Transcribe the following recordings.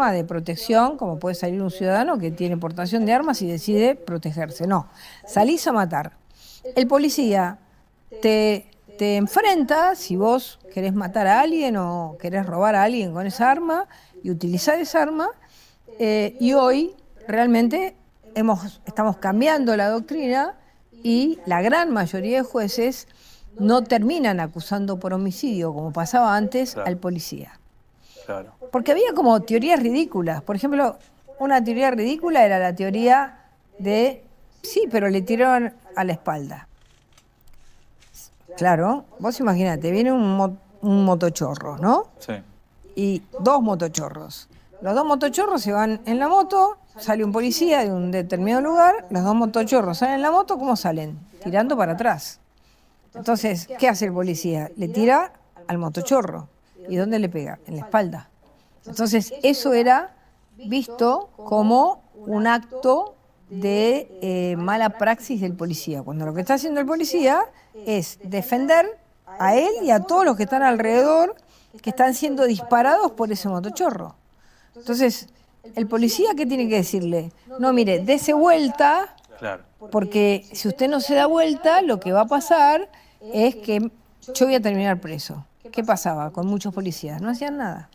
arma de protección, como puede salir un ciudadano que tiene portación de armas y decide protegerse. No, salís a matar. El policía te enfrenta si vos querés matar a alguien o querés robar a alguien con esa arma y utilizar esa arma. Y hoy realmente estamos cambiando la doctrina y la gran mayoría de jueces no terminan acusando por homicidio, como pasaba antes, Claro. al policía. Claro. Porque había como teorías ridículas. Por ejemplo, una teoría ridícula era la teoría de, sí, pero le tiraron a la espalda. Claro, vos imaginate, viene un motochorro, ¿no? Sí. Y dos motochorros. Los dos motochorros se van en la moto, sale un policía de un determinado lugar, los dos motochorros salen en la moto, ¿cómo salen? Tirando para atrás. Entonces, ¿qué hace el policía? Le tira al motochorro. ¿Y dónde le pega? En la espalda. Entonces, eso era visto como un acto de mala praxis del policía, cuando lo que está haciendo el policía es defender a él y a todos los que están alrededor que están siendo disparados por ese motochorro. Entonces, el policía, ¿qué tiene que decirle? No, mire, dese vuelta, Claro. porque si usted no se da vuelta, lo que va a pasar es que yo voy a terminar preso. ¿Qué pasaba con muchos policías? No hacían nada.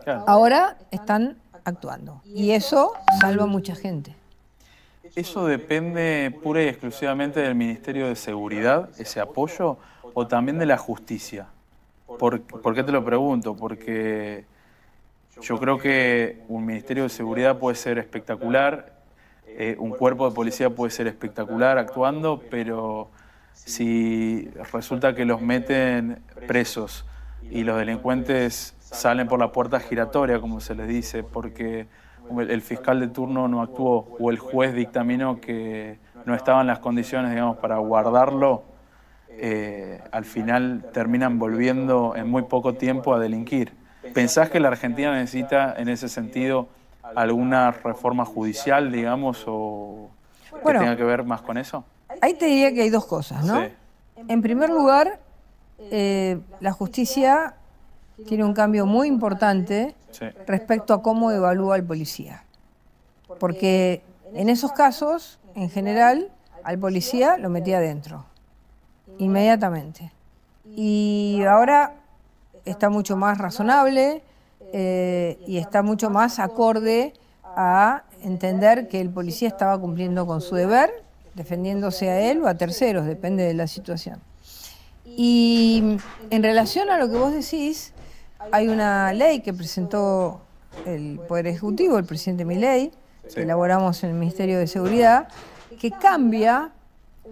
Claro. Ahora están actuando y eso salva a mucha gente. ¿Eso depende pura y exclusivamente del Ministerio de Seguridad, ese apoyo, o también de la justicia? ¿Por qué te lo pregunto? Porque yo creo que un Ministerio de Seguridad puede ser espectacular, un cuerpo de policía puede ser espectacular actuando, pero si resulta que los meten presos y los delincuentes salen por la puerta giratoria, como se les dice, porque el fiscal de turno no actuó o el juez dictaminó que no estaban las condiciones, digamos, para guardarlo, al final terminan volviendo en muy poco tiempo a delinquir. ¿Pensás que la Argentina necesita en ese sentido alguna reforma judicial, digamos, o que Bueno, tenga que ver más con eso? ahí te diría que hay dos cosas, ¿no? Sí. En primer lugar, la justicia tiene un cambio muy importante Sí. respecto a cómo evalúa al policía. Porque en esos casos, en general, al policía lo metía adentro, inmediatamente. Y ahora está mucho más razonable y está mucho más acorde a entender que el policía estaba cumpliendo con su deber, defendiéndose a él o a terceros, depende de la situación. Y en relación a lo que vos decís, hay una ley que presentó el Poder Ejecutivo, el presidente Milei, que elaboramos en el Ministerio de Seguridad, que cambia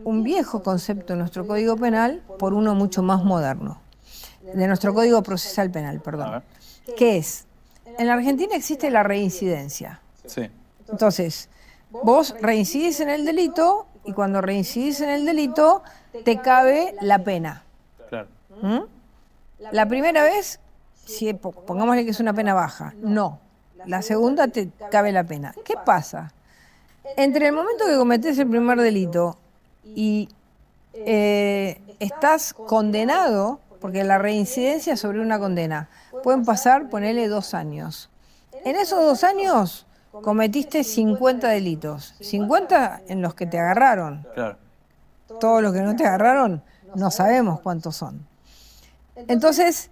un viejo concepto en nuestro Código Penal por uno mucho más moderno, de nuestro Código Procesal Penal, perdón, que es, en la Argentina existe la reincidencia. Sí. Entonces, vos reincidís en el delito y cuando reincidís en el delito te cabe la pena. Claro. ¿Mm? La primera vez, si pongámosle que es una pena baja, no. La segunda te cabe la pena. ¿Qué pasa? Entre el momento que cometés el primer delito y estás condenado, porque la reincidencia sobre una condena, pueden pasar, ponele 2 años. En esos 2 años cometiste 50 delitos, 50 en los que te agarraron. Claro. Todos los que no te agarraron, no sabemos cuántos son. Entonces,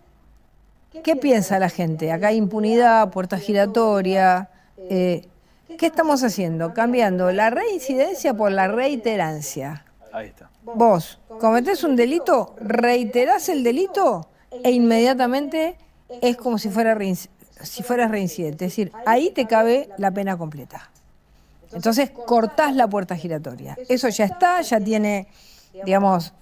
¿qué piensa la gente? Acá hay impunidad, puerta giratoria. ¿Qué estamos haciendo? Cambiando la reincidencia por la reiterancia. Ahí está. Vos cometés un delito, reiterás el delito e inmediatamente es como si fueras reincidente. Es decir, ahí te cabe la pena completa. Entonces cortás la puerta giratoria. Eso ya está, ya tiene, digamos,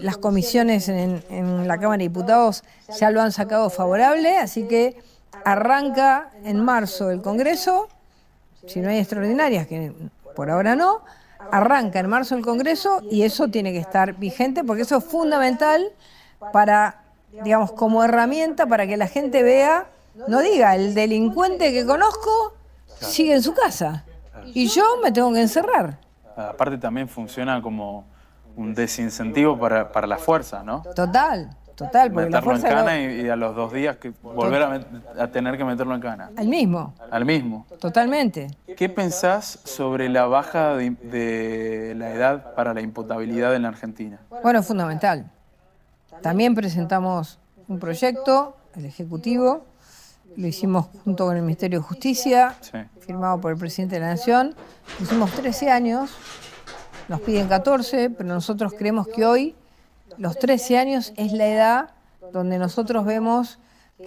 las comisiones en la Cámara de Diputados ya lo han sacado favorable, así que arranca en marzo el Congreso, si no hay extraordinarias, que por ahora no, arranca en marzo el Congreso y eso tiene que estar vigente porque eso es fundamental para, digamos, como herramienta para que la gente vea, no diga, el delincuente que conozco sigue en su casa y yo me tengo que encerrar. Aparte también funciona como un desincentivo para la fuerza, ¿no? Total, total, porque la Meterlo en fuerza cana y a los 2 días volver a tener que meterlo en cana. al mismo, Al mismo. totalmente. ¿Qué pensás sobre la baja de la edad para la imputabilidad en la Argentina? Bueno, es fundamental. También presentamos un proyecto, el Ejecutivo, lo hicimos junto con el Ministerio de Justicia, Sí. firmado por el Presidente de la Nación. Hicimos 13 años, nos piden 14, pero nosotros creemos que hoy los 13 años es la edad donde nosotros vemos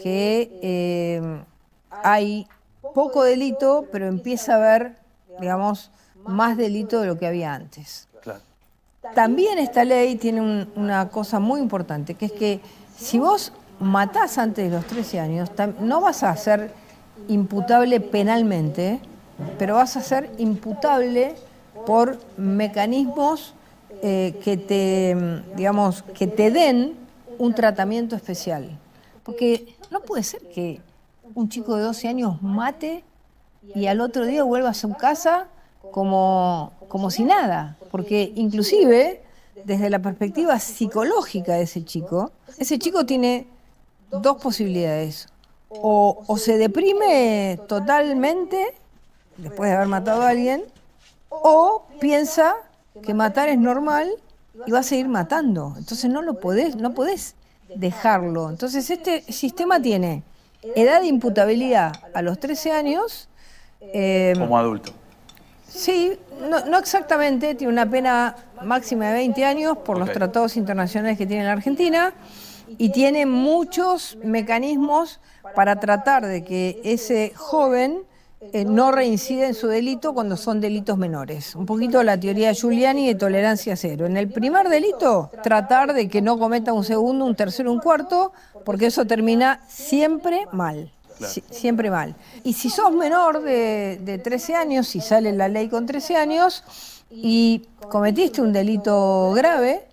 que hay poco delito, pero empieza a haber, digamos, más delito de lo que había antes. Claro. También esta ley tiene una cosa muy importante, que es que si vos matás antes de los 13 años, no vas a ser imputable penalmente, pero vas a ser imputable por mecanismos digamos, que te den un tratamiento especial. Porque no puede ser que un chico de 12 años mate y al otro día vuelva a su casa como si nada. Porque inclusive, desde la perspectiva psicológica de ese chico tiene dos posibilidades. O se deprime totalmente después de haber matado a alguien, o piensa que matar es normal y va a seguir matando. Entonces no podés dejarlo. Entonces este sistema tiene edad de imputabilidad a los 13 años. Como adulto. Sí, no exactamente, tiene una pena máxima de 20 años por los tratados internacionales que tiene la Argentina y tiene muchos mecanismos para tratar de que ese joven no reincida en su delito cuando son delitos menores. Un poquito la teoría de Giuliani de tolerancia cero. En el primer delito, tratar de que no cometa un segundo, un tercero, un cuarto, porque eso termina siempre mal. Claro. Siempre mal. Y si sos menor de 13 años, si sale la ley con 13 años y cometiste un delito grave,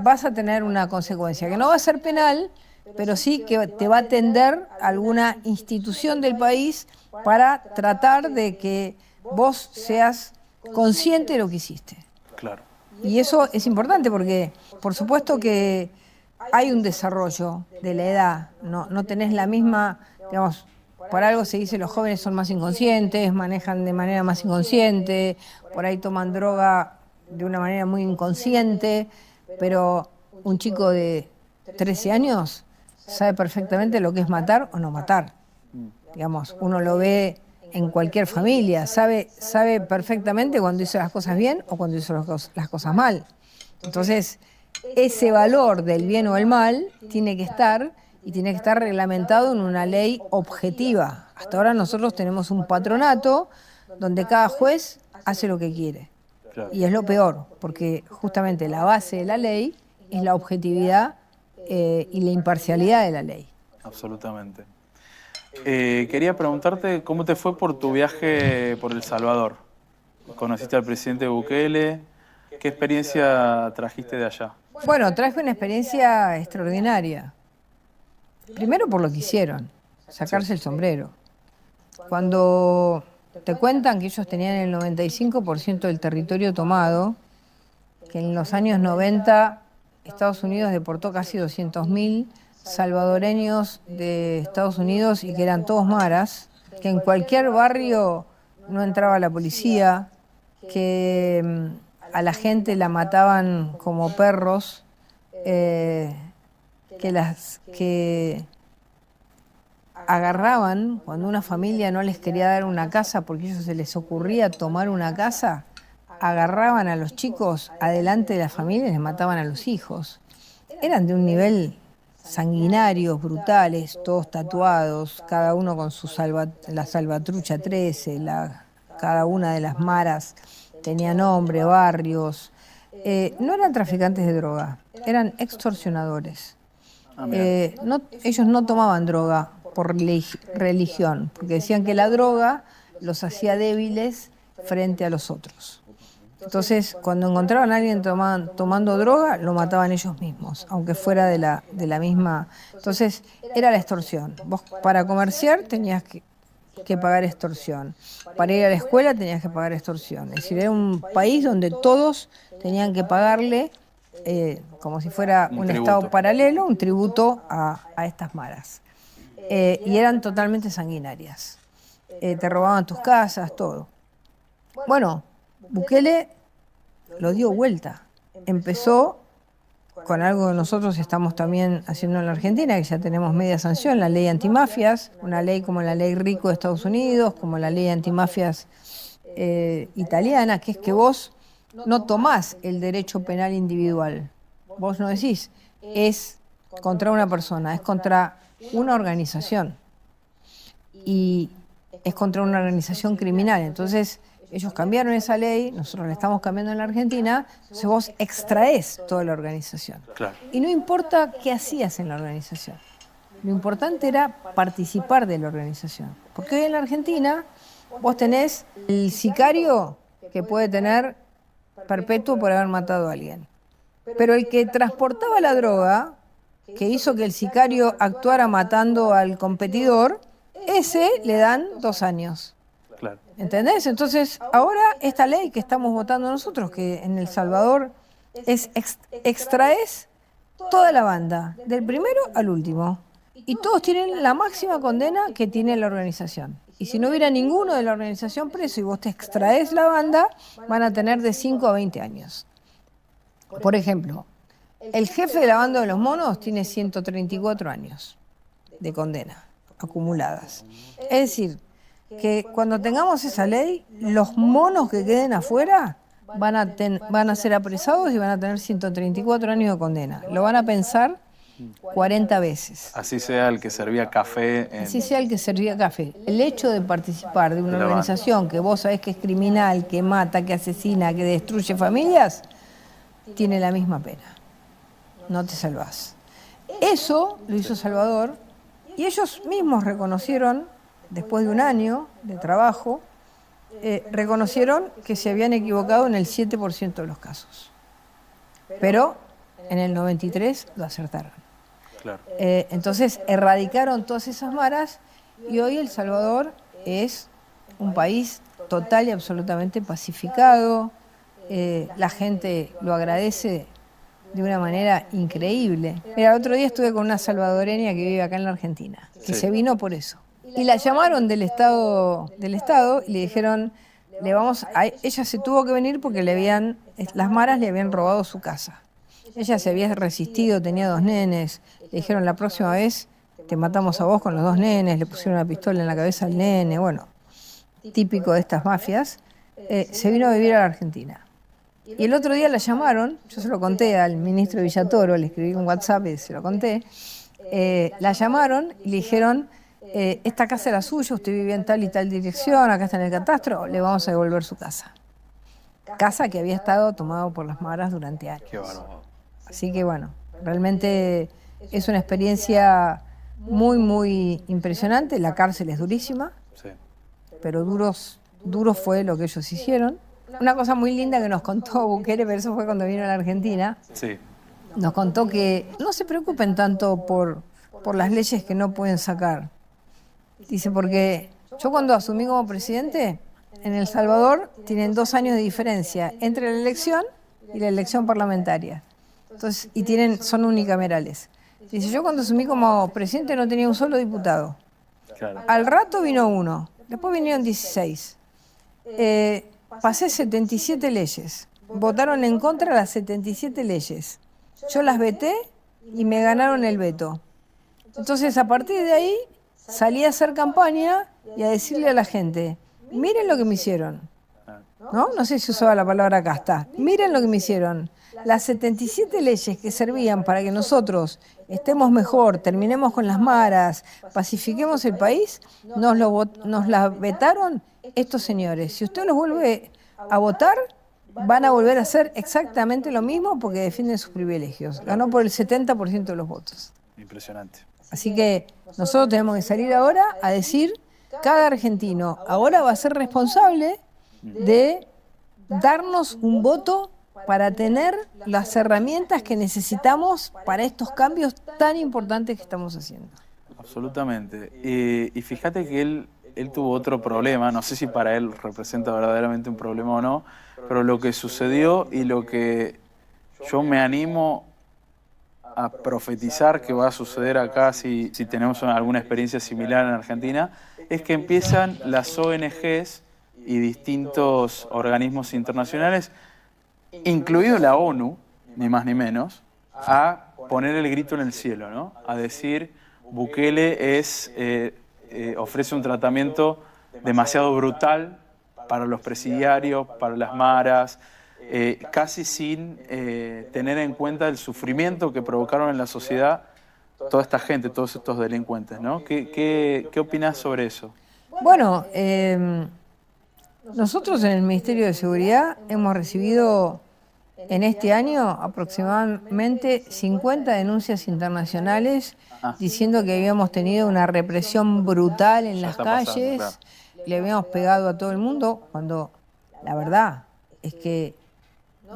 vas a tener una consecuencia que no va a ser penal, pero sí que te va a atender alguna institución del país para tratar de que vos seas consciente de lo que hiciste. Claro. Y eso es importante porque, por supuesto que hay un desarrollo de la edad, no tenés la misma, digamos, por algo se dice los jóvenes son más inconscientes, manejan de manera más inconsciente, por ahí toman droga de una manera muy inconsciente, pero un chico de 13 años sabe perfectamente lo que es matar o no matar. Digamos, uno lo ve en cualquier familia, sabe perfectamente cuando hizo las cosas bien o cuando hizo las cosas mal. Entonces, ese valor del bien o el mal tiene que estar reglamentado en una ley objetiva. Hasta ahora nosotros tenemos un patronato donde cada juez hace lo que quiere. Claro. Y es lo peor, porque justamente la base de la ley es la objetividad y la imparcialidad de la ley. Absolutamente. Quería preguntarte cómo te fue por tu viaje por El Salvador. ¿Conociste al presidente Bukele? ¿Qué experiencia trajiste de allá? Bueno, traje una experiencia extraordinaria. Primero por lo que hicieron, sacarse el sombrero. Cuando te cuentan que ellos tenían el 95% del territorio tomado, que en los años 90 Estados Unidos deportó casi 200.000 salvadoreños de Estados Unidos y que eran todos maras, que en cualquier barrio no entraba la policía, que a la gente la mataban como perros, que agarraban cuando una familia no les quería dar una casa porque a ellos se les ocurría tomar una casa, agarraban a los chicos adelante de la familia y les mataban a los hijos. Eran de un nivel sanguinarios, brutales, todos tatuados, cada uno con su la salvatrucha 13, cada una de las maras tenía nombre, barrios. No eran traficantes de droga, eran extorsionadores. Ellos no tomaban droga por religión, porque decían que la droga los hacía débiles frente a los otros. Entonces, cuando encontraban a alguien tomando droga, lo mataban ellos mismos, aunque fuera de la misma. Entonces, era la extorsión. Vos para comerciar tenías que pagar extorsión. Para ir a la escuela tenías que pagar extorsión. Es decir, era un país donde todos tenían que pagarle como si fuera un tributo. Estado paralelo, un tributo a estas maras. Y eran totalmente sanguinarias. Te robaban tus casas, todo. Bueno, Bukele lo dio vuelta. Empezó con algo que nosotros estamos también haciendo en la Argentina, que ya tenemos media sanción, la ley antimafias, una ley como la ley RICO de Estados Unidos, como la ley antimafias italiana, que es que vos no tomás el derecho penal individual. Vos no decís, es contra una persona, es contra una organización. Y es contra una organización criminal. Entonces, ellos cambiaron esa ley, nosotros la estamos cambiando en la Argentina, entonces vos extraes toda la organización. Claro. Y no importa qué hacías en la organización, lo importante era participar de la organización. Porque hoy en la Argentina vos tenés el sicario que puede tener perpetuo por haber matado a alguien. Pero el que transportaba la droga, que hizo que el sicario actuara matando al competidor, ese le dan 2 años. Claro. ¿Entendés? Entonces, ahora esta ley que estamos votando nosotros, que en El Salvador es extraes toda la banda, del primero al último. Y todos tienen la máxima condena que tiene la organización. Y si no hubiera ninguno de la organización preso y vos te extraes la banda, van a tener de 5 a 20 años. Por ejemplo, el jefe de la banda de los monos tiene 134 años de condena acumuladas. Es decir, que cuando tengamos esa ley, los monos que queden afuera van a ser apresados y van a tener 134 años de condena. Lo van a pensar 40 veces. Así sea el que servía café. Así sea el que servía café. El hecho de participar de una organización que vos sabés que es criminal, que mata, que asesina, que destruye familias, tiene la misma pena. No te salvás. Eso lo hizo Salvador y ellos mismos reconocieron, después de un año de trabajo, reconocieron que se habían equivocado en el 7% de los casos. Pero en el 93 lo acertaron. Claro. Entonces erradicaron todas esas maras y hoy El Salvador es un país total y absolutamente pacificado. La gente lo agradece de una manera increíble. Mira, el otro día estuve con una salvadoreña que vive acá en la Argentina, que se vino por eso. Y la llamaron del estado y le dijeron, ella se tuvo que venir porque las maras le habían robado su casa. Ella se había resistido, tenía 2 nenes. Le dijeron, la próxima vez te matamos a vos con los 2 nenes. Le pusieron una pistola en la cabeza al nene. Bueno, típico de estas mafias. Se vino a vivir a la Argentina. Y el otro día la llamaron, yo se lo conté al ministro Villatoro, le escribí un WhatsApp y se lo conté. La llamaron y le dijeron, esta casa era suya, usted vivía en tal y tal dirección, acá está en el catastro, le vamos a devolver su casa. Casa que había estado tomada por las maras durante años. Qué bárbaro. Así que bueno, realmente es una experiencia muy, muy impresionante. La cárcel es durísima, Sí. pero duro fue lo que ellos hicieron. Una cosa muy linda que nos contó Bukele, pero eso fue cuando vino a la Argentina, Sí. nos contó que no se preocupen tanto por las leyes que no pueden sacar. Dice, porque yo cuando asumí como presidente, en El Salvador tienen 2 años de diferencia entre la elección y la elección parlamentaria. Entonces, son unicamerales. Dice, yo cuando asumí como presidente no tenía un solo diputado. Claro. Al rato vino uno, después vinieron 16. Pasé 77 leyes. Votaron en contra las 77 leyes. Yo las veté y me ganaron el veto. Entonces, a partir de ahí, salí a hacer campaña y a decirle a la gente, miren lo que me hicieron. No sé si usaba la palabra casta. Miren lo que me hicieron. Las 77 leyes que servían para que nosotros estemos mejor, terminemos con las maras, pacifiquemos el país, nos las vetaron estos señores. Si usted los vuelve a votar, van a volver a hacer exactamente lo mismo porque defienden sus privilegios. Ganó por el 70% de los votos. Impresionante. Así que nosotros tenemos que salir ahora a decir, cada argentino ahora va a ser responsable de darnos un voto para tener las herramientas que necesitamos para estos cambios tan importantes que estamos haciendo. Absolutamente. Y fíjate que él tuvo otro problema, no sé si para él representa verdaderamente un problema o no, pero lo que sucedió y lo que yo me animo a profetizar que va a suceder acá si tenemos alguna experiencia similar en Argentina, es que empiezan las ONGs y distintos organismos internacionales, incluido la ONU, ni más ni menos, a poner el grito en el cielo, ¿no? A decir, Bukele ofrece un tratamiento demasiado brutal para los presidiarios, para las maras, casi sin tener en cuenta el sufrimiento que provocaron en la sociedad toda esta gente, todos estos delincuentes, ¿no? ¿Qué opinás sobre eso? Bueno, nosotros en el Ministerio de Seguridad hemos recibido en este año aproximadamente 50 denuncias internacionales diciendo que habíamos tenido una represión brutal en las calles, claro. Le habíamos pegado a todo el mundo, cuando la verdad es que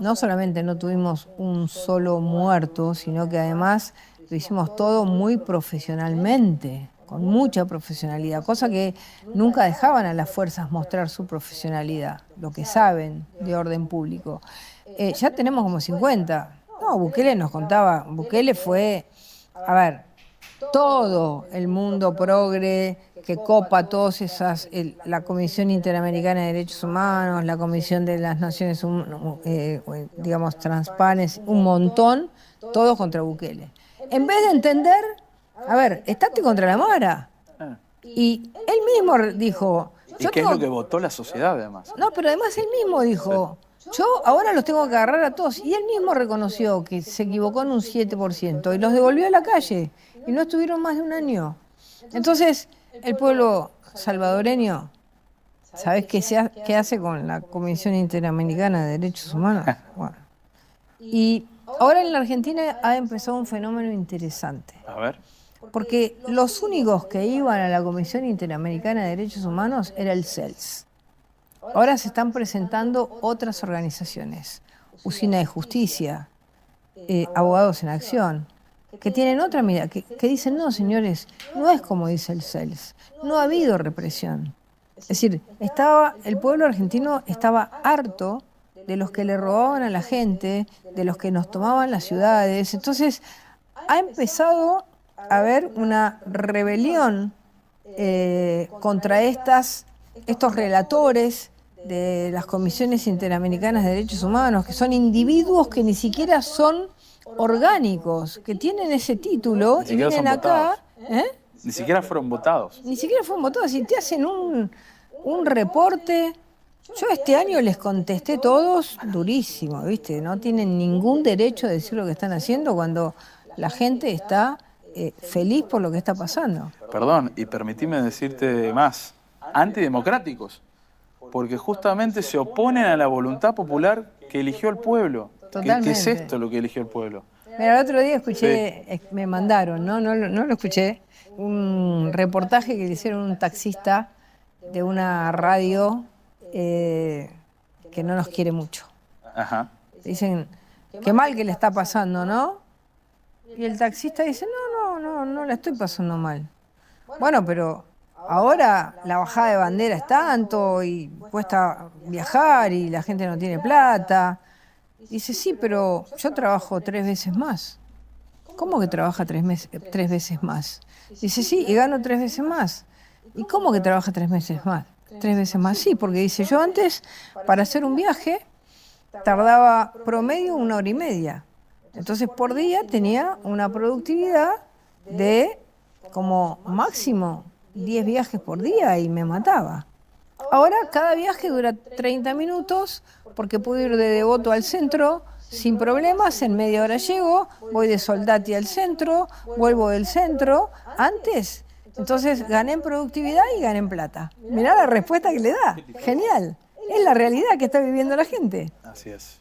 no solamente no tuvimos un solo muerto, sino que además lo hicimos todo muy profesionalmente, con mucha profesionalidad, cosa que nunca dejaban a las fuerzas mostrar su profesionalidad, lo que saben de orden público. Ya tenemos como 50. No, Bukele nos contaba, Bukele fue, a ver, todo el mundo progre que copa todas esas, la Comisión Interamericana de Derechos Humanos, la Comisión de las Naciones, digamos, Transparency, un montón, todo contra Bukele. En vez de entender, a ver, estate contra la Mara. Y él mismo dijo... ¿Y qué es lo que votó la sociedad, además? No, pero además él mismo dijo... Yo ahora los tengo que agarrar a todos. Y él mismo reconoció que se equivocó en un 7% y los devolvió a la calle. Y no estuvieron más de un año. Entonces, el pueblo salvadoreño, ¿sabés qué hace con la Comisión Interamericana de Derechos Humanos? Bueno. Y ahora en la Argentina ha empezado un fenómeno interesante. A ver. Porque los únicos que iban a la Comisión Interamericana de Derechos Humanos era el CELS. Ahora se están presentando otras organizaciones, Usina de Justicia, Abogados en Acción, que tienen otra mirada, que dicen, no, señores, no es como dice el CELS, no ha habido represión. Es decir, el pueblo argentino estaba harto de los que le robaban a la gente, de los que nos tomaban las ciudades. Entonces, ha empezado a haber una rebelión contra estos relatores de las comisiones interamericanas de derechos humanos, que son individuos que ni siquiera son orgánicos, que tienen ese título y vienen acá. Ni siquiera fueron votados. Ni siquiera fueron votados. Y te hacen un reporte. Yo este año les contesté todos durísimo, ¿viste? No tienen ningún derecho a decir lo que están haciendo cuando la gente está feliz por lo que está pasando. Perdón, y permitime decirte más, antidemocráticos, porque justamente se oponen a la voluntad popular que eligió el pueblo. ¿Qué es esto lo que eligió el pueblo? Mira, el otro día escuché, me mandaron, no lo escuché, un reportaje que le hicieron un taxista de una radio que no nos quiere mucho. Ajá. Dicen, qué mal que le está pasando, ¿no? Y el taxista dice, no la estoy pasando mal. Bueno, pero ahora la bajada de bandera es tanto y cuesta viajar y la gente no tiene plata. Dice, sí, pero yo trabajo 3 veces más. ¿Cómo que trabaja 3 veces más? Dice, sí, y gano 3 veces más. ¿Y cómo que trabaja 3 veces más? 3 veces más, sí, porque dice, yo antes, para hacer un viaje, tardaba promedio 1 hora y media. Entonces, por día tenía una productividad de como máximo 10 viajes por día y me mataba. Ahora cada viaje dura 30 minutos porque puedo ir de Devoto al centro sin problemas, en media hora llego, voy de Soldati al centro, vuelvo del centro. Antes, entonces gané en productividad y gané en plata. Mirá la respuesta que le da, genial. Es la realidad que está viviendo la gente. Así es.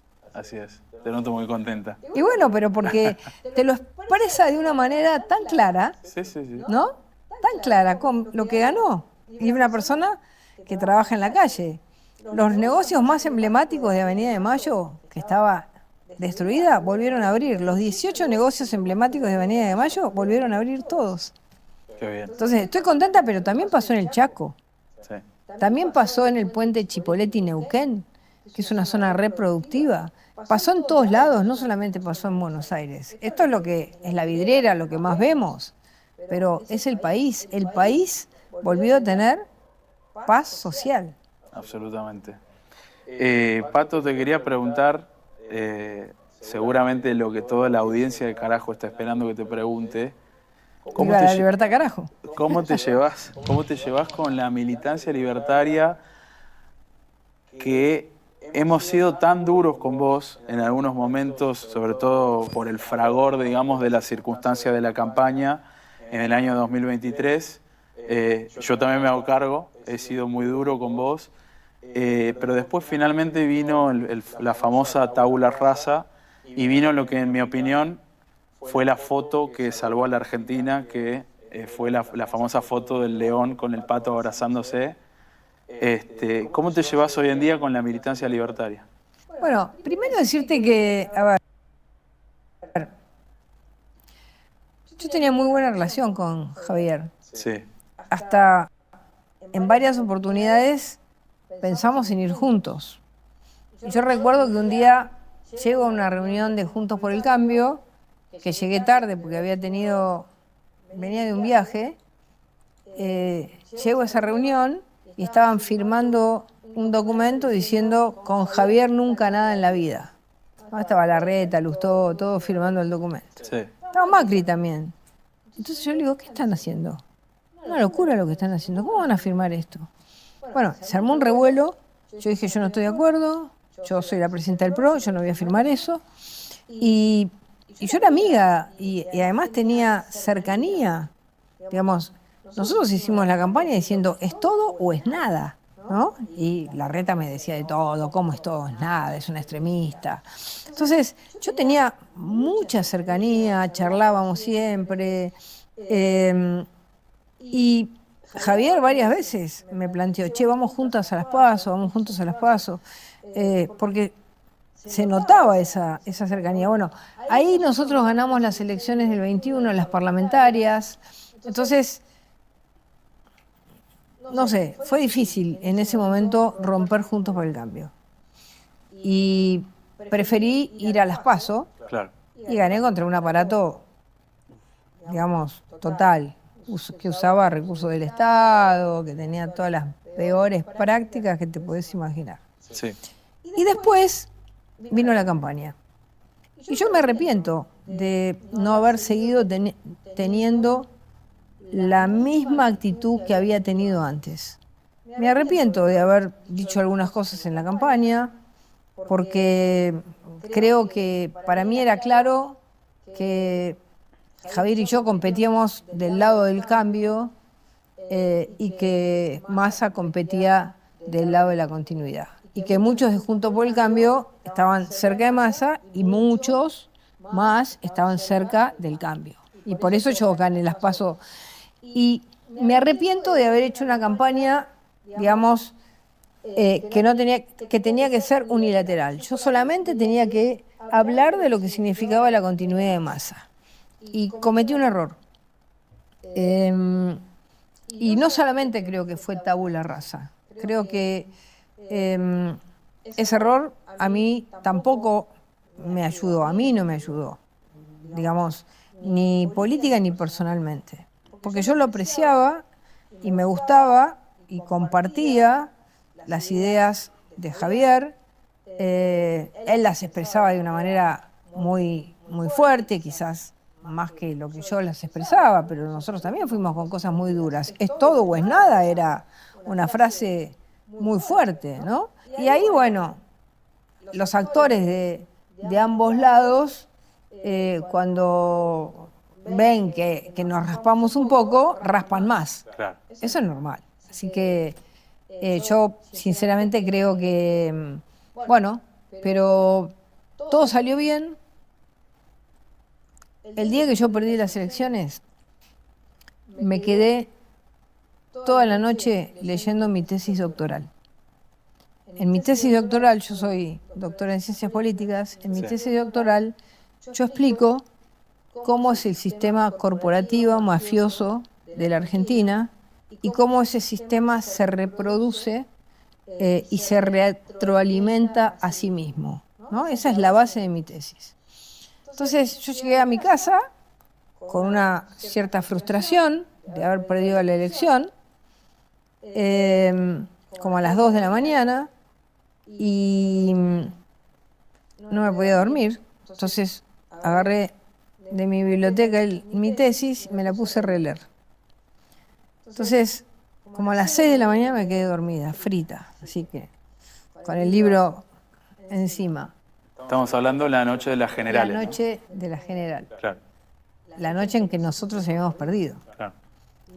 Te noto muy contenta. Y bueno, pero porque te lo expresa de una manera tan clara, Sí. ¿no? Tan clara con lo que ganó. Y una persona que trabaja en la calle. Los negocios más emblemáticos de Avenida de Mayo, que estaba destruida, volvieron a abrir. Los 18 negocios emblemáticos de Avenida de Mayo volvieron a abrir todos. Qué bien. Entonces, estoy contenta, pero también pasó en el Chaco. Sí. También pasó en el puente Chipoleti-Neuquén. que es una zona reproductiva. Pasó en todos lados, no solamente pasó en Buenos Aires. Esto es lo que es La Vidriera, lo que más vemos, pero es el país. El país volvió a tener paz social. Absolutamente. Pato, te quería preguntar, seguramente lo que toda la audiencia de Carajo está esperando que te pregunte. Viva la libertad, carajo. ¿Cómo te llevas con la militancia libertaria, que hemos sido tan duros con vos en algunos momentos, sobre todo por el fragor, digamos, de las circunstancias de la campaña en el año 2023? Yo también me hago cargo, he sido muy duro con vos, pero después finalmente vino la famosa tabula rasa y vino lo que, en mi opinión, fue la foto que salvó a la Argentina, que fue la famosa foto del león con el pato abrazándose. ¿Cómo te llevas hoy en día con la militancia libertaria? Bueno, primero decirte que, a ver, yo tenía muy buena relación con Javier. Sí. Hasta en varias oportunidades pensamos en ir juntos. Y yo recuerdo que un día llego a una reunión de Juntos por el Cambio, que llegué tarde porque venía de un viaje, llego a esa reunión y estaban firmando un documento diciendo con Javier nunca nada en la vida. Estaba Larreta, Lustó, todos firmando el documento. Sí. Estaba Macri también. Entonces yo le digo, ¿qué están haciendo? Una locura lo que están haciendo. ¿Cómo van a firmar esto? Bueno, se armó un revuelo. Yo dije, yo no estoy de acuerdo. Yo soy la presidenta del PRO, yo no voy a firmar eso. Y yo era amiga y además tenía cercanía. Digamos, nosotros hicimos la campaña diciendo, ¿es todo o es nada? ¿No? Y Larreta me decía de todo, ¿cómo es todo? Es nada, es una extremista. Entonces, yo tenía mucha cercanía, charlábamos siempre. Y Javier varias veces me planteó, che, vamos juntas a las PASO, vamos juntos a las PASO, porque se notaba esa cercanía. Bueno, ahí nosotros ganamos las elecciones del 21, las parlamentarias, entonces, no sé, fue difícil en ese momento romper Juntos por el Cambio. Y preferí ir a las PASO, Claro. y gané contra un aparato, digamos, total, que usaba recursos del Estado, que tenía todas las peores prácticas que te podés imaginar. Sí. Y después vino la campaña. Y yo me arrepiento de no haber seguido teniendo la misma actitud que había tenido antes. Me arrepiento de haber dicho algunas cosas en la campaña, porque creo que para mí era claro que Javier y yo competíamos del lado del cambio y que Massa competía del lado de la continuidad. Y que muchos de Juntos por el Cambio estaban cerca de Massa y muchos más estaban cerca del cambio. Y por eso yo gané las PASO. Y me arrepiento de haber hecho una campaña, digamos, que tenía que ser unilateral. Yo solamente tenía que hablar de lo que significaba la continuidad de Massa. Y cometí un error. Y no solamente creo que fue tabula rasa, creo que ese error a mí tampoco me ayudó, a mí no me ayudó, digamos, ni política ni personalmente. Porque yo lo apreciaba y me gustaba y compartía las ideas de Javier. Él las expresaba de una manera muy, muy fuerte, quizás más que lo que yo las expresaba, pero nosotros también fuimos con cosas muy duras. ¿Es todo o es nada? Era una frase muy fuerte, ¿no? Y ahí, bueno, los actores de ambos lados, cuando ven que nos raspamos un poco, raspan más. Claro. Eso es normal. Así que yo sinceramente creo que, bueno, pero todo salió bien. El día que yo perdí las elecciones, me quedé toda la noche leyendo mi tesis doctoral. En mi tesis doctoral, yo soy doctora en ciencias políticas, en mi tesis doctoral yo explico cómo es el sistema corporativo mafioso de la Argentina y cómo ese sistema se reproduce y se retroalimenta a sí mismo, ¿no? Esa es la base de mi tesis. Entonces yo llegué a mi casa con una cierta frustración de haber perdido la elección, como a las 2 de la mañana, y no me podía dormir. Entonces agarré de mi biblioteca mi tesis y me la puse a releer. Entonces, como a las 6 de la mañana me quedé dormida, frita, así que con el libro encima. Estamos hablando de la noche de las generales. La noche de la general. Claro, La noche en que nosotros habíamos perdido. claro.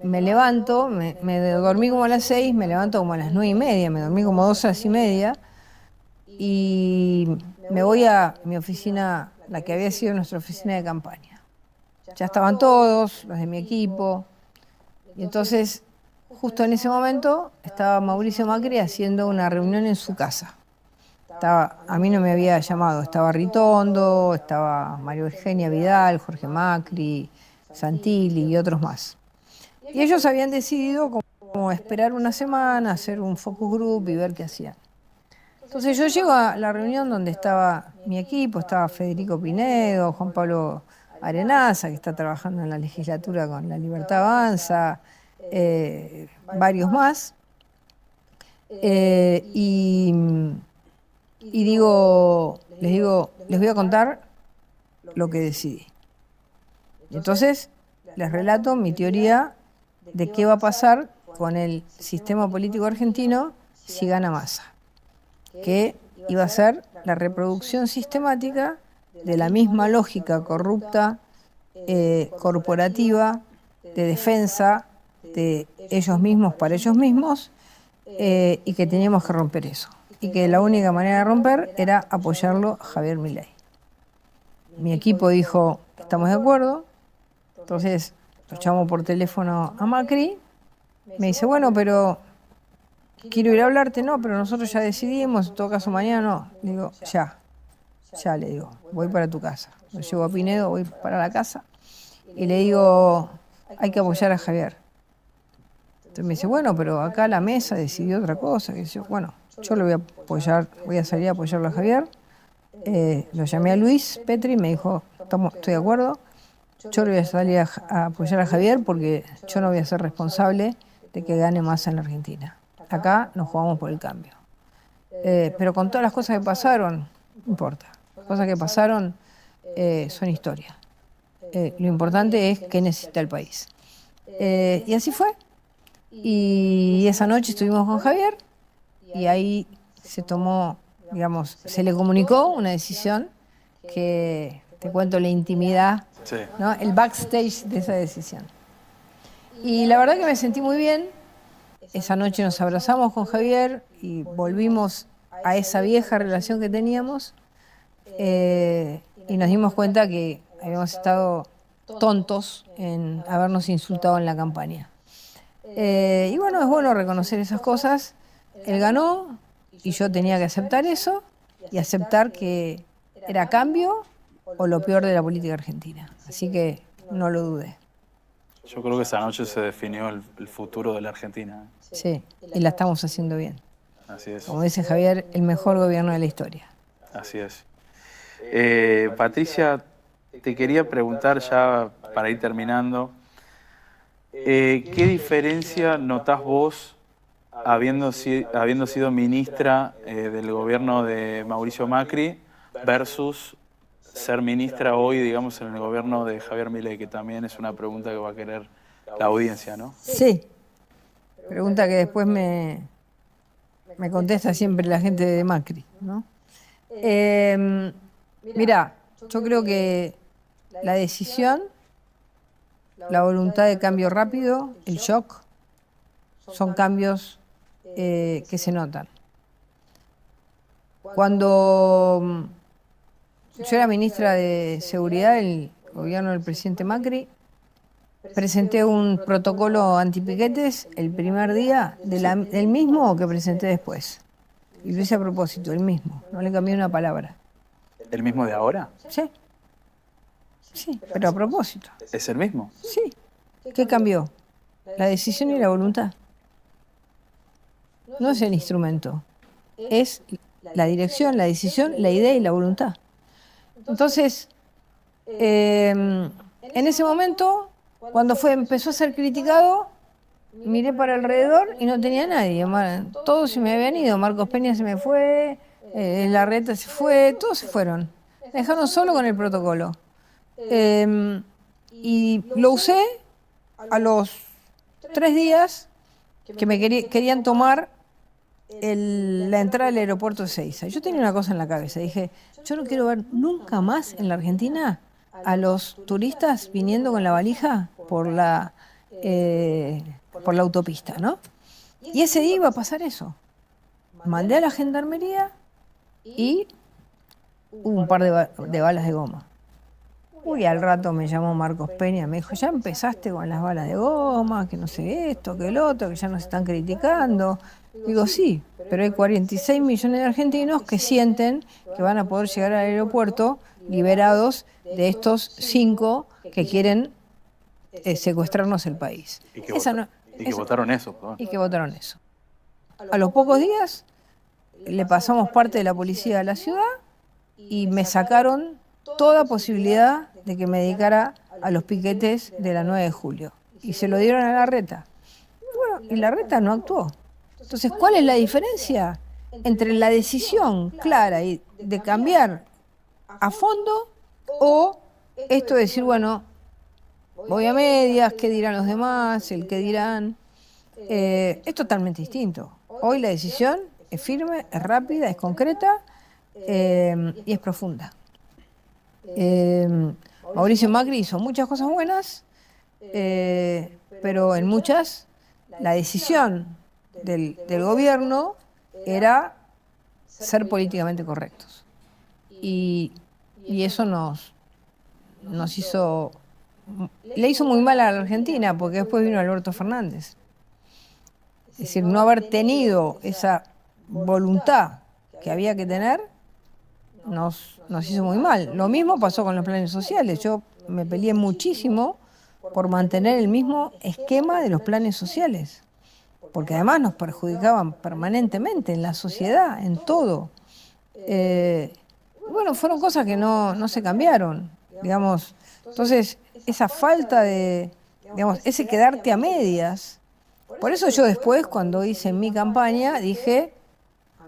Me levanto, me dormí como a las 6, me levanto como a las 9:30, me dormí como 2 horas y media y me voy a mi oficina, la que había sido nuestra oficina de campaña. Ya estaban todos, los de mi equipo, y entonces justo en ese momento estaba Mauricio Macri haciendo una reunión en su casa. A mí no me había llamado, estaba Ritondo, estaba María Eugenia Vidal, Jorge Macri, Santilli y otros más. Y ellos habían decidido como esperar una semana, hacer un focus group y ver qué hacían. Entonces yo llego a la reunión donde estaba mi equipo, estaba Federico Pinedo, Juan Pablo Arenaza, que está trabajando en la legislatura con La Libertad Avanza, varios más. Y les digo, les voy a contar lo que decidí. Entonces les relato mi teoría de qué va a pasar con el sistema político argentino si gana Massa, que iba a ser la reproducción sistemática de la misma lógica corrupta, corporativa, de defensa de ellos mismos para ellos mismos, y que teníamos que romper eso. Y que la única manera de romper era apoyarlo a Javier Milei. Mi equipo dijo, estamos de acuerdo. Entonces lo llamo por teléfono a Macri. Me dice, bueno, pero quiero ir a hablarte. No, pero nosotros ya decidimos, en todo caso mañana no. Le digo, ya le digo, voy para tu casa. Lo llevo a Pinedo, voy para la casa. Y le digo, hay que apoyar a Javier. Entonces me dice, bueno, pero acá la mesa decidió otra cosa. Que yo, bueno, yo lo voy a apoyar, voy a salir a apoyarlo a Javier. Lo llamé a Luis Petri y me dijo, estoy de acuerdo. Yo le voy a salir a apoyar a Javier porque yo no voy a ser responsable de que gane Massa en la Argentina. Acá nos jugamos por el cambio. Pero con todas las cosas que pasaron, no importa. Las cosas que pasaron son historia. Lo importante es qué necesita el país. Y así fue. Y esa noche estuvimos con Javier y ahí se tomó, digamos, se le comunicó una decisión que, te cuento la intimidad, Sí. ¿no? El backstage de esa decisión. Y la verdad que me sentí muy bien. Esa noche nos abrazamos con Javier y volvimos a esa vieja relación que teníamos, y nos dimos cuenta que habíamos estado tontos en habernos insultado en la campaña. Y bueno, es bueno reconocer esas cosas. Él ganó y yo tenía que aceptar eso y aceptar que era cambio o lo peor de la política argentina. Así que no lo dudé. Yo creo que esa noche se definió el futuro de la Argentina. Sí, y la estamos haciendo bien. Así es. Como dice Javier, el mejor gobierno de la historia. Así es. Patricia, te quería preguntar ya para ir terminando, ¿qué diferencia notás vos habiendo sido ministra del gobierno de Mauricio Macri versus ser ministra hoy, digamos, en el gobierno de Javier Milei, que también es una pregunta que va a querer la audiencia, ¿no? Sí, pregunta que después me contesta siempre la gente de Macri, ¿no? Mirá, yo creo que la decisión, la voluntad de cambio rápido, el shock, son cambios que se notan. Cuando yo era ministra de Seguridad del gobierno del presidente Macri, presenté un protocolo antipiquetes el primer día del mismo que presenté después. Y lo hice a propósito, el mismo, no le cambié una palabra. ¿El mismo de ahora? Sí, sí, pero a propósito. ¿Es el mismo? Sí. ¿Qué cambió? La decisión y la voluntad. no es el instrumento, es la dirección, la decisión, la idea y la voluntad. Entonces, en ese momento, cuando empezó a ser criticado, miré para alrededor y no tenía nadie. Todos se me habían ido. Marcos Peña se me fue, Larreta se fue, todos se fueron. Me dejaron solo con el protocolo. Y lo usé a los 3 días que me querían tomar la entrada del aeropuerto de Ezeiza. Yo tenía una cosa en la cabeza. Dije, yo no quiero ver nunca más en la Argentina a los turistas viniendo con la valija por la autopista, ¿no? Y ese día iba a pasar eso. Mandé a la gendarmería y hubo un par de balas de goma. Uy, al rato me llamó Marcos Peña, me dijo, ya empezaste con las balas de goma, que no sé esto, que el otro, que ya nos están criticando. Digo, sí, pero hay 46 millones de argentinos que sienten que van a poder llegar al aeropuerto liberados de estos 5 que quieren secuestrarnos el país. Y que votaron eso. Perdón. Y que votaron eso. A los pocos días le pasamos parte de la policía a la ciudad y me sacaron toda posibilidad de que me dedicara a los piquetes de la 9 de julio. Y se lo dieron a Larreta. Bueno, y Larreta no actuó. Entonces, ¿cuál es la diferencia entre la decisión clara y de cambiar a fondo o esto de decir, bueno, voy a medias, qué dirán los demás, el qué dirán? Es totalmente distinto. Hoy la decisión es firme, es rápida, es concreta y es profunda. Mauricio Macri hizo muchas cosas buenas, pero en muchas la decisión del gobierno era ser políticamente correctos. Y eso nos hizo... Le hizo muy mal a la Argentina, porque después vino Alberto Fernández. Es decir, no haber tenido esa voluntad que había que tener nos hizo muy mal. Lo mismo pasó con los planes sociales. Yo me peleé muchísimo por mantener el mismo esquema de los planes sociales, porque además nos perjudicaban permanentemente en la sociedad, en todo. Bueno, fueron cosas que no se cambiaron, digamos. Entonces, esa falta de, digamos, ese quedarte a medias. Por eso yo después, cuando hice mi campaña, dije,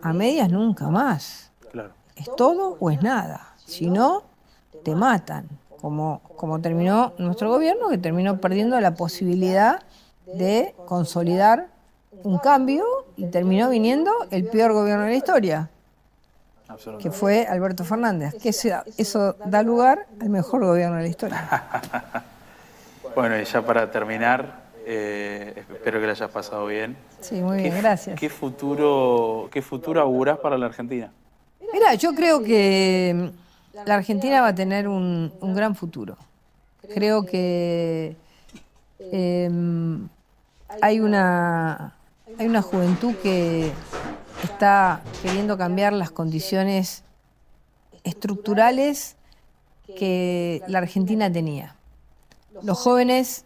a medias nunca más. Claro. ¿Es todo o es nada? Si no, te matan, como terminó nuestro gobierno, que terminó perdiendo la posibilidad de consolidar un cambio y terminó viniendo el peor gobierno de la historia, que fue Alberto Fernández, que eso da lugar al mejor gobierno de la historia. Bueno, y ya para terminar, espero que la hayas pasado bien. Sí, muy bien, gracias. ¿Qué futuro augurás para la Argentina? Mira, yo creo que la Argentina va a tener un gran futuro. Creo que hay una juventud que está queriendo cambiar las condiciones estructurales que la Argentina tenía. Los jóvenes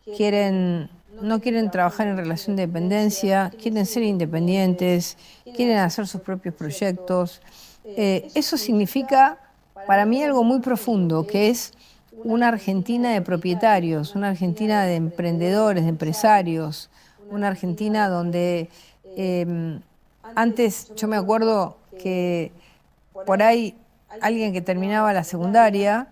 no quieren trabajar en relación de dependencia, quieren ser independientes, quieren hacer sus propios proyectos. Eso significa para mí algo muy profundo, que es una Argentina de propietarios, una Argentina de emprendedores, de empresarios, una Argentina donde antes yo me acuerdo que por ahí alguien que terminaba la secundaria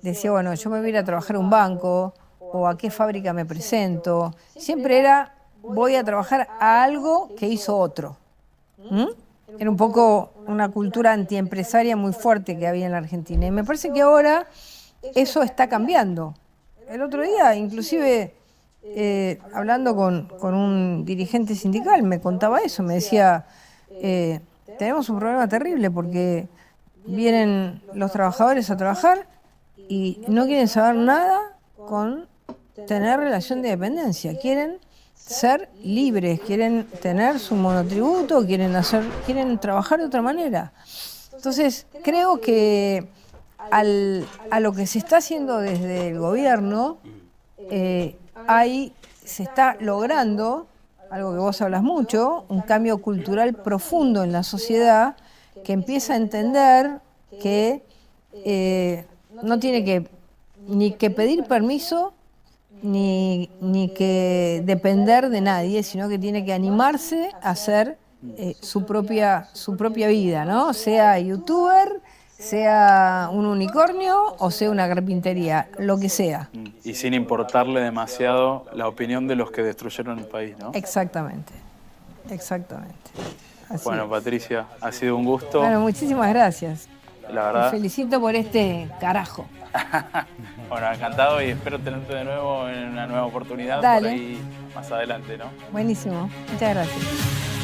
decía, bueno, yo me voy a ir a trabajar a un banco o a qué fábrica me presento. Siempre era, voy a trabajar a algo que hizo otro. Era un poco una cultura antiempresaria muy fuerte que había en la Argentina. Y me parece que ahora eso está cambiando. El otro día, inclusive, hablando con un dirigente sindical, me contaba eso. Me decía, tenemos un problema terrible porque vienen los trabajadores a trabajar y no quieren saber nada con tener relación de dependencia. Quieren ser libres, quieren tener su monotributo, quieren trabajar de otra manera. Entonces, creo que a lo que se está haciendo desde el gobierno, se está logrando algo que vos hablas mucho, un cambio cultural profundo en la sociedad que empieza a entender que no tiene ni que pedir permiso ni que depender de nadie, sino que tiene que animarse a hacer su propia vida, ¿no? Sea youtuber, sea un unicornio o sea una carpintería, lo que sea. Y sin importarle demasiado la opinión de los que destruyeron el país, ¿no? Exactamente, exactamente. Así Bueno, es. Patricia, ha sido un gusto. Bueno, muchísimas gracias. La verdad. Te felicito por este carajo. Bueno, encantado y espero tenerte de nuevo en una nueva oportunidad. Dale. Por ahí más adelante, ¿no? Buenísimo. Muchas gracias.